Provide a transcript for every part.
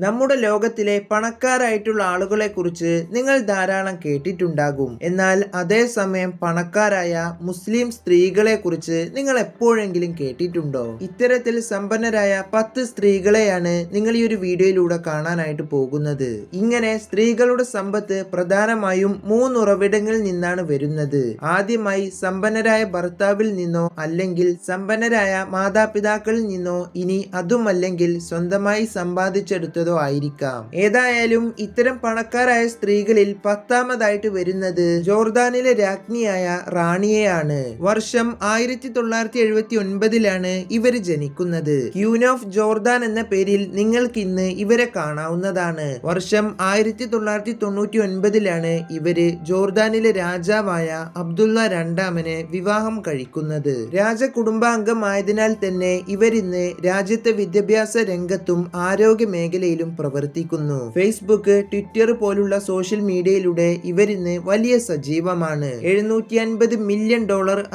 നമ്മുടെ ലോകത്തിലെ പണക്കാരായിട്ടുള്ള ആളുകളെ കുറിച്ച് നിങ്ങൾ ധാരാളം കേട്ടിട്ടുണ്ടാകും. എന്നാൽ അതേസമയം പണക്കാരായ മുസ്ലിം സ്ത്രീകളെ കുറിച്ച് നിങ്ങൾ എപ്പോഴെങ്കിലും കേട്ടിട്ടുണ്ടോ? ഇത്തരത്തിൽ സമ്പന്നരായ 10 സ്ത്രീകളെയാണ് നിങ്ങൾ ഈ ഒരു വീഡിയോയിലൂടെ കാണാനായിട്ട് പോകുന്നത്. ഇങ്ങനെ സ്ത്രീകളുടെ സമ്പത്ത് പ്രധാനമായും 3 ഉറവിടങ്ങളിൽ നിന്നാണ് വരുന്നത്. ആദ്യമായി സമ്പന്നരായ ഭർത്താവിൽ നിന്നോ അല്ലെങ്കിൽ സമ്പന്നരായ മാതാപിതാക്കളിൽ നിന്നോ, ഇനി അതുമല്ലെങ്കിൽ സ്വന്തമായി സമ്പാദിച്ചെടുത്തതോ ആയിരിക്കാം. ഏതായാലും ഇത്തരം പണക്കാരായ സ്ത്രീകളിൽ 10ാമതായിട്ട് വരുന്നത് ജോർദാനിലെ രാജ്ഞിയായ റാണിയെയാണ്. വർഷം 1979ലാണ് ഇവര് ജനിക്കുന്നത്. ക്യൂൻ ഓഫ് ജോർദാൻ എന്ന പേരിൽ നിങ്ങൾക്ക് ഇന്ന് ഇവരെ കാണാവുന്നതാണ്. വർഷം 1999ലാണ് ഇവര് ജോർദാനിലെ രാജാവായ അബ്ദുള്ള രണ്ടാമനെ വിവാഹം കഴിക്കുന്നത്. രാജകുടുംബാംഗമായതിനാൽ തന്നെ ഇവരിന്ന് രാജ്യത്തെ വിദ്യാഭ്യാസ രംഗത്തും ആരോഗ്യ മേഖലയിലും പ്രവർത്തിക്കുന്നു. ഫേസ്ബുക്ക്, ട്വിറ്റർ പോലുള്ള സോഷ്യൽ മീഡിയയിലൂടെ ഇവരിന്ന് വലിയ സജീവമാണ്. $750 മില്യൺ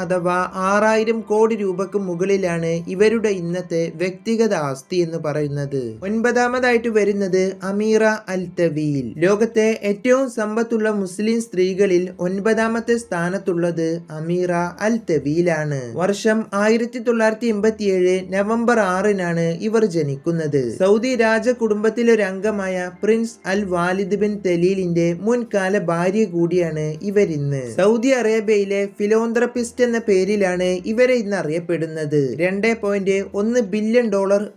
അഥവാ 6000 കോടി രൂപക്ക് മുകളിലാണ് ഇവരുടെ ഇന്നത്തെ വ്യക്തിഗത ആസ്തി എന്ന് പറയുന്നത്. 9ാമതായിട്ട് വരുന്നത് അമീറ അൽ തവീൽ. ലോകത്തെ ഏറ്റവും സമ്പത്തുള്ള മുസ്ലിം സ്ത്രീകളിൽ 9ാമത്തെ സ്ഥാനത്തുള്ളത് അമീറ അൽ തവീലാണ്. വർഷം 1987 നവംബർ 6നാണ് ഇവർ ജനിക്കുന്നത്. സൗദി രാജകുടുംബത്തിലൊരംഗമായ പ്രിൻസ് അൽ വാലിദ് ബിൻ തലീലിന്റെ മുൻകാല ഭാര്യ കൂടിയാണ് ഇവരിന്ന്. സൗദി അറേബ്യയിലെ ഫിലോന്ത്രപ്പിസ്റ്റ് എന്ന പേരിലാണ് ഇവരെ ഇന്ന് അറിയപ്പെടുന്നത്. $2.1 ബില്യൺ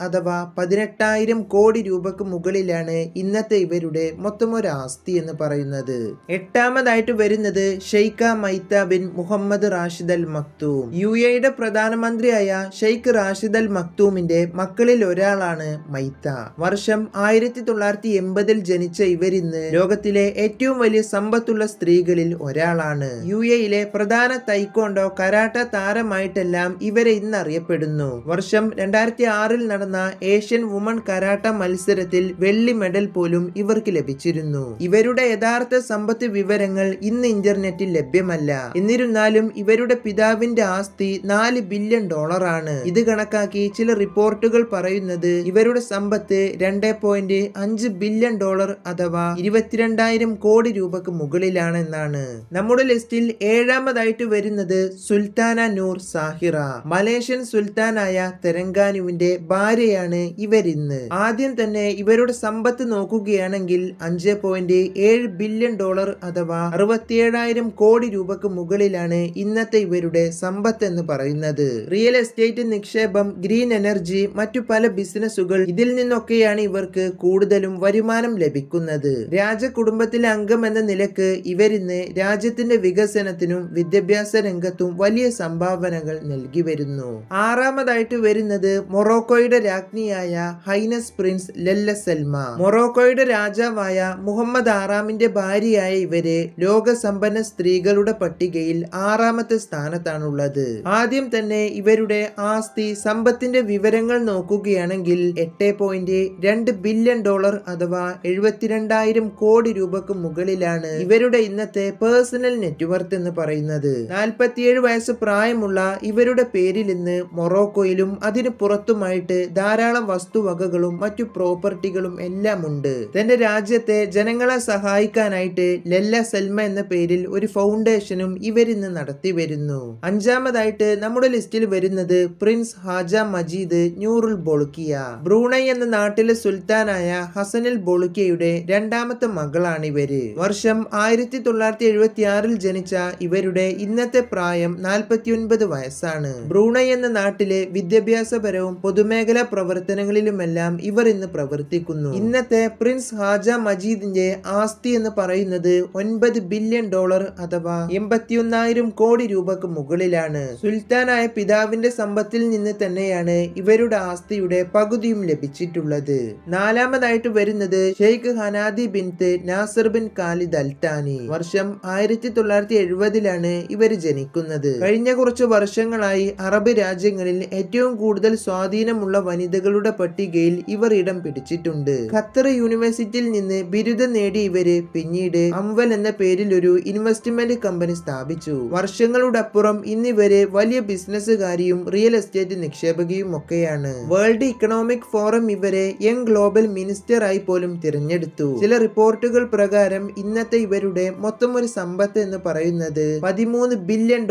അഥവാ 18,000 കോടി രൂപക്ക് മുകളിലാണ് ഇന്നത്തെ ഇവരുടെ മൊത്തമൊരു ആസ്തി എന്ന് പറയുന്നത്. 8ാമതായിട്ട് വരുന്നത് Sheikha Maitha bin Mohammed Rashid Al Maktoum. UAE പ്രധാനമന്ത്രിയായ ഷെയ്ഖ് റാഷിദ് അൽ മക്തൂമിന്റെ മക്കളിൽ ഒരാളാണ് മൈത്ത. വർഷം 1980 ജനിച്ച ഇവരിന്ന് ലോകത്തിലെ ഏറ്റവും വലിയ സമ്പത്തുള്ള സ്ത്രീകളിൽ ഒരാളാണ്. UAE പ്രധാന തൈക്കോണ്ടോ കരാട്ട താരമായിട്ടെല്ലാം ഇവരെ ഇന്ന് അറിയപ്പെടുന്നു. വർഷം 2006 നടന്ന ഏഷ്യൻ വുമൺ കരാട്ട മത്സരത്തിൽ വെള്ളി മെഡൽ പോലും ഇവർക്ക് ലഭിച്ചിരുന്നു. ഇവരുടെ യഥാർത്ഥ സമ്പത്ത് വിവരങ്ങൾ ഇന്ന് ഇന്റർനെറ്റിൽ ലഭ്യമല്ല. എന്നിരുന്നാലും ഇവരുടെ പിതാവിന്റെ ആസ്തി $4 ബില്യൺ ആണ്. ഇത് കണക്കാക്കി ചില റിപ്പോർട്ടുകൾ പറയുന്നത് ഇവരുടെ സമ്പത്ത് $2.5 ബില്യൺ അഥവാ 22,000 കോടി രൂപക്ക് മുകളിലാണെന്നാണ്. നമ്മുടെ ലിസ്റ്റിൽ 7ാമതായിട്ട് വരുന്നത് സുൽത്താന നൂർ സാഹിറ. മലേഷ്യൻ സുൽത്താനായ തെരങ്കാനുവിന്റെ ഭാര്യയാണ് ഇവരിന്ന്. ആദ്യം തന്നെ ഇവരുടെ സമ്പത്ത് നോക്കുകയാണെങ്കിൽ $5.7 ബില്യൺ അഥവാ 67,000 കോടി രൂപക്ക് മുകളിലാണ് ഇന്നത്തെ ഇവരുടെ സമ്പത്ത് എന്ന് പറയുന്നത്. റിയൽ എസ്റ്റേറ്റ് നിക്ഷേപം, ഗ്രീൻ എനർജി, മറ്റു പല ബിസിനസ്സുകൾ, ഇതിൽ നിന്നൊക്കെയാണ് ഇവർക്ക് കൂടുതലും വരുമാനം ലഭിക്കുന്നത്. രാജകുടുംബത്തിലെ അംഗം എന്ന നിലക്ക് ഇവരിന്ന് രാജ്യത്തിന്റെ വികസനത്തിനും വിദ്യാഭ്യാസ രംഗത്തും വലിയ സംഭാവനകൾ നൽകി വരുന്നു. 6ാമതായിട്ട് വരുന്നത് മൊറോക്കോയുടെ രാജ്ഞിയായ ഹൈനസ് പ്രിൻസ് ലെല്ല സൽമ. മൊറോക്കോയുടെ രാജാവായ മുഹമ്മദ് 6ാമിന്റെ ഭാര്യയായ ഇവര് ലോക സമ്പന്ന സ്ത്രീകളുടെ പട്ടികയിൽ 6ാമത്തെ സ്ഥാനത്താണുള്ളത്. ആദ്യം തന്നെ ഇവരുടെ ആസ്തി സമ്പത്തിന്റെ വിവരങ്ങൾ നോക്കുകയാണെങ്കിൽ $8.2 ബില്യൺ അഥവാ 72,000 കോടി രൂപക്ക് മുകളിലാണ് ഇവരുടെ ഇന്നത്തെ പേഴ്സണൽ നെറ്റ്വർത്ത് എന്ന് പറയുന്നത്. 47 വയസ്സ് പ്രായമുള്ള ഇവരുടെ പേരിൽ ഇന്ന് മൊറോക്കോയിലും അതിന് പുറത്തുമായിട്ട് ധാരാളം വസ്തുവകകളും മറ്റു പ്രോപ്പർട്ടികളും എല്ലാം ഉണ്ട്. തന്റെ രാജ്യത്തെ ജനങ്ങളെ സഹായിക്കാനായിട്ട് ലെല്ല സൽമ എന്ന പേരിൽ ഒരു ഫൗണ്ടേഷനും ഇവരിന്ന് നടത്തി വരുന്നു. 5ാമതായിട്ട് നമ്മുടെ ലിസ്റ്റിൽ വരുന്നത് പ്രിൻസ് ഹാജ മജീദ് നൂറുൽ ബൊളുക്കിയ. ബ്രൂണൈ എന്ന നാട്ടിലെ സുൽത്താനായ ഹസനുൽ ബൊളുക്കിയയുടെ 2ാമത്തെ മകളാണ് ഇവര്. വർഷം 1976 ജനിച്ച ഇവരുടെ ഇന്നത്തെ പ്രായം 49 വയസ്സാണ്. ബ്രൂണൈ എന്ന നാട്ടിലെ വിദ്യാഭ്യാസപരവും പൊതുമേഖലാ പ്രവർത്തനങ്ങളിലുമെല്ലാം ഇവർ ഇന്ന് പ്രവർത്തിക്കുന്നു. ഇന്നത്തെ പ്രിൻസ് ഹാജ മജീദിന്റെ ആസ്തി എന്ന് പറയുന്നത് $9 ബില്യൺ അഥവാ 81,000 കോടി രൂപക്ക് മുകളിലാണ്. സുൽത്താനായ പിതാവിന്റെ സമ്പത്തിൽ നിന്ന് തന്നെയാണ് ഇവരുടെ ആസ്തിയുടെ പകുതിയും ലഭിച്ചിട്ടുള്ളത്. 4ാമതായിട്ട് വരുന്നത് Sheikh Hanadi bint Nasser bin Khalid Al Thani. വർഷം 1970ലാണ് ഇവർ ജനിക്കുന്നത്. കഴിഞ്ഞ കുറച്ച് വർഷങ്ങളായി അറബ് രാജ്യങ്ങളിൽ ഏറ്റവും കൂടുതൽ സ്വാധീനമുള്ള വനിതകളുടെ പട്ടികയിൽ ഇവർ ഇടം പിടിച്ചിട്ടുണ്ട്. ഖത്തർ യൂണിവേഴ്സിറ്റിയിൽ നിന്ന് ബിരുദം നേടിയ ഇവര് പിന്നീട് അംവൽ എന്ന പേരിൽ ഒരു ഇൻവെസ്റ്റ്മെന്റ് കമ്പനി സ്ഥാപിച്ചു. വർഷങ്ങളുടെ അപ്പുറം ഇന്നിവര് വലിയ ബിസിനസ്സുകാരിയും റിയൽ എസ്റ്റേറ്റ് നിക്ഷേപകയും ഒക്കെയാണ്. വേൾഡ് ഇക്കണോമിക് ഫോറം ഇവരെ യങ് ഗ്ലോബൽ ഗ്ലോബൽ മിനിസ്റ്റർ ആയി പോലും തിരഞ്ഞെടുത്തു. ചില റിപ്പോർട്ടുകൾ പ്രകാരം ഇന്നത്തെ ഇവരുടെ മൊത്തം ഒരു സമ്പത്ത് എന്ന് പറയുന്നത് $13 ബില്യൺ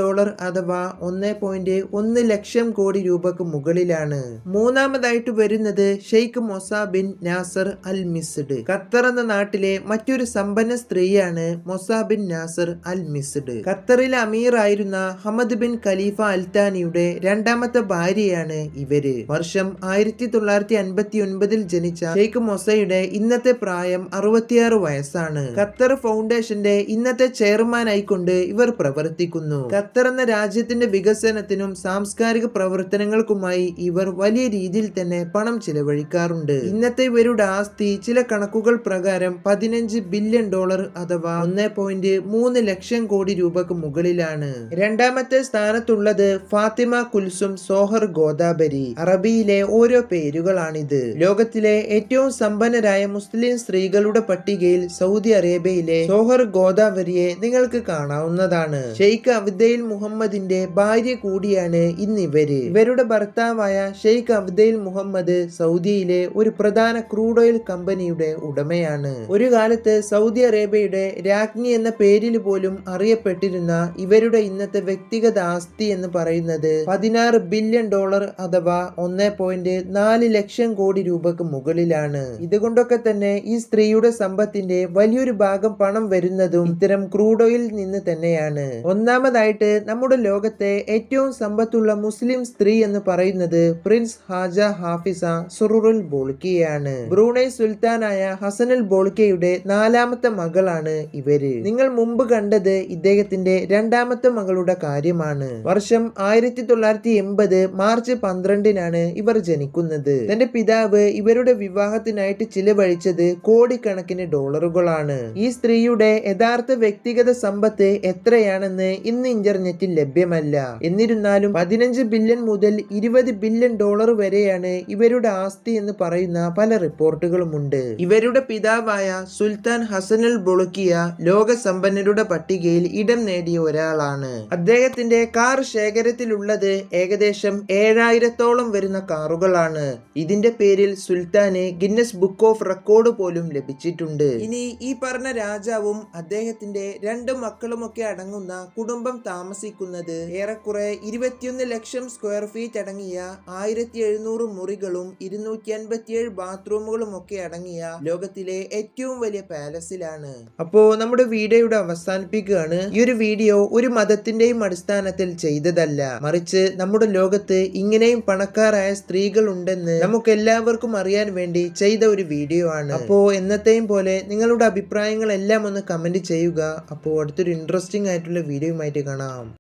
അഥവാ 1.1 ലക്ഷം കോടി രൂപക്ക് മുകളിലാണ്. മൂന്നാമതായിട്ട് വരുന്നത് ഷെയ്ഖ് മൊസാ ബിൻ നാസർ അൽ മിസ്ഡ്. ഖത്തർ എന്ന നാട്ടിലെ മറ്റൊരു സമ്പന്ന സ്ത്രീയാണ് മൊസാ ബിൻ നാസർ അൽ മിസ്ഡ്. ഖത്തറിലെ അമീർ ആയിരുന്ന ഹമദ് ബിൻ ഖലീഫ അൽത്താനിയുടെ രണ്ടാമത്തെ ഭാര്യയാണ് ഇവര്. വർഷം 1959 ജനിച്ച ഷെയ്ഖ് മൊസയുടെ ഇന്നത്തെ പ്രായം 66 വയസ്സാണ്. ഖത്തർ ഫൗണ്ടേഷന്റെ ഇന്നത്തെ ചെയർമാൻ ആയിക്കൊണ്ട് ഇവർ പ്രവർത്തിക്കുന്നു. ഖത്തർ എന്ന രാജ്യത്തിന്റെ വികസനത്തിനും സാംസ്കാരിക പ്രവർത്തനങ്ങൾക്കുമായി ഇവർ വലിയ രീതിയിൽ തന്നെ പണം ചിലവഴിക്കാറുണ്ട്. ഇന്നത്തെ ഇവരുടെ ആസ്തി ചില കണക്കുകൾ പ്രകാരം $15 ബില്യൺ അഥവാ 1.3 ലക്ഷം കോടി രൂപക്ക് മുകളിലാണ്. രണ്ടാമത്തെ സ്ഥാനത്തുള്ളത് ഫാത്തിമ കുൽസും സോഹർ ഗോദാബരി. അറബിയിലെ ഓരോ പേരുകളാണിത്. ലോകത്തിലെ ഏറ്റവും സമ്പന്നരായ മുസ്ലിം സ്ത്രീകളുടെ പട്ടികയിൽ സൗദി അറേബ്യയിലെ സോഹർ ഗോദാവരിയെ നിങ്ങൾക്ക് കാണാവുന്നതാണ്. ഷെയ്ഖ് അബ്ദെൽ മുഹമ്മദിന്റെ ഭാര്യ കൂടിയാണ് ഇന്നിവര്. ഇവരുടെ ഭർത്താവായ ഷെയ്ഖ് അബ്ദെൽ മുഹമ്മദ് സൗദിയിലെ ഒരു പ്രധാന ക്രൂഡ് ഓയിൽ കമ്പനിയുടെ ഉടമയാണ്. ഒരു കാലത്ത് സൗദി അറേബ്യയുടെ രാജ്ഞി എന്ന പേരിൽ പോലും അറിയപ്പെട്ടിരുന്ന ഇവരുടെ ഇന്നത്തെ വ്യക്തിഗത ആസ്തി എന്ന് പറയുന്നത് $16 ബില്യൺ അഥവാ 1.4 ലക്ഷം കോടി രൂപക്ക് മുകളിലാണ്. ഇതുകൊണ്ടൊക്കെ തന്നെ ഈ സ്ത്രീയുടെ സമ്പത്തിന്റെ വലിയൊരു ഭാഗം പണം വരുന്നതും ഇത്തരം ക്രൂഡ് ഓയിൽ നിന്ന് തന്നെയാണ്. ഒന്നാമതായിട്ട് നമ്മുടെ ലോകത്തെ ഏറ്റവും സമ്പത്തുള്ള മുസ്ലിം സ്ത്രീ എന്ന് പറയുന്നത് പ്രിൻസ് ഹാജ ഹാഫിസ സുറുറുൽ ബോൾക്കിയാണ്. ബ്രൂണൈ സുൽത്താനായ ഹസനുൽ ബോൾക്കയുടെ 4ാമത്തെ മകളാണ് ഇവര്. നിങ്ങൾ മുമ്പ് കണ്ടത് ഇദ്ദേഹത്തിന്റെ രണ്ടാമത്തെ മകളുടെ കാര്യമാണ്. വർഷം 1980 മാർച്ച് 12 ഇവർ ജനിക്കുന്നത്. തന്റെ പിതാവ് ഇവരുടെ വിവാഹത്തിനായിട്ട് ചിലവഴിച്ചത് കോടിക്കണക്കിന് ഡോളറുകളാണ്. ഈ സ്ത്രീയുടെ യഥാർത്ഥ വ്യക്തിഗത സമ്പത്ത് എത്രയാണെന്ന് ഇന്ന് ഇന്റർനെറ്റിൽ ലഭ്യമല്ല. എന്നിരുന്നാലും 15 ബില്യൺ മുതൽ 20 ബില്യൺ ഡോളർ വരെയാണ് ഇവരുടെ ആസ്തി എന്ന് പറയുന്ന പല റിപ്പോർട്ടുകളുമുണ്ട്. ഇവരുടെ പിതാവായ സുൽത്താൻ ഹസനുൽ ബൊളുക്കിയ ലോക സമ്പന്നരുടെ പട്ടികയിൽ ഇടം നേടിയ ഒരാളാണ്. അദ്ദേഹത്തിന്റെ കാർ ശേഖരത്തിലുള്ളത് ഏകദേശം 7000-ഓളം വരുന്ന കാറുകളാണ്. ഇതിന്റെ പേരിൽ സുൽത്താന് ഗിന്നസ് ബുക്ക് ഓഫ് റെക്കോർഡ് പോലും ലഭിച്ചിട്ടുണ്ട്. ഇനി ഈ പറഞ്ഞ രാജാവും അദ്ദേഹത്തിന്റെ 2 മക്കളുമൊക്കെ അടങ്ങുന്ന കുടുംബം താമസിക്കുന്നത് ഏറെക്കുറെ 21 ലക്ഷം സ്ക്വയർ ഫീറ്റ് അടങ്ങിയ 1700 മുറികളും 257 ബാത്റൂമുകളും ഒക്കെ അടങ്ങിയ ലോകത്തിലെ ഏറ്റവും വലിയ പാലസിലാണ്. അപ്പോ നമ്മുടെ വീഡിയോയുടെ അവസാനിപ്പിക്കുകയാണ്. ഈ ഒരു വീഡിയോ ഒരു മതത്തിന്റെയും അടിസ്ഥാനത്തിൽ ചെയ്തതല്ല, മറിച്ച് നമ്മുടെ ലോകത്ത് ഇങ്ങനെയും പണക്കാരായ സ്ത്രീകൾ ഉണ്ടെന്ന് നമുക്ക് എല്ലാവർക്കും അറിയാൻ വേണ്ടി ചെയ്ത ഒരു വീഡിയോ ആണ്. അപ്പോ എന്നത്തെയും പോലെ നിങ്ങളുടെ അഭിപ്രായങ്ങൾ എല്ലാം ഒന്ന് കമന്റ് ചെയ്യുക. അപ്പോൾ അടുത്തൊരു ഇൻട്രസ്റ്റിംഗ് ആയിട്ടുള്ള വീഡിയോയുമായിട്ട് കാണാം.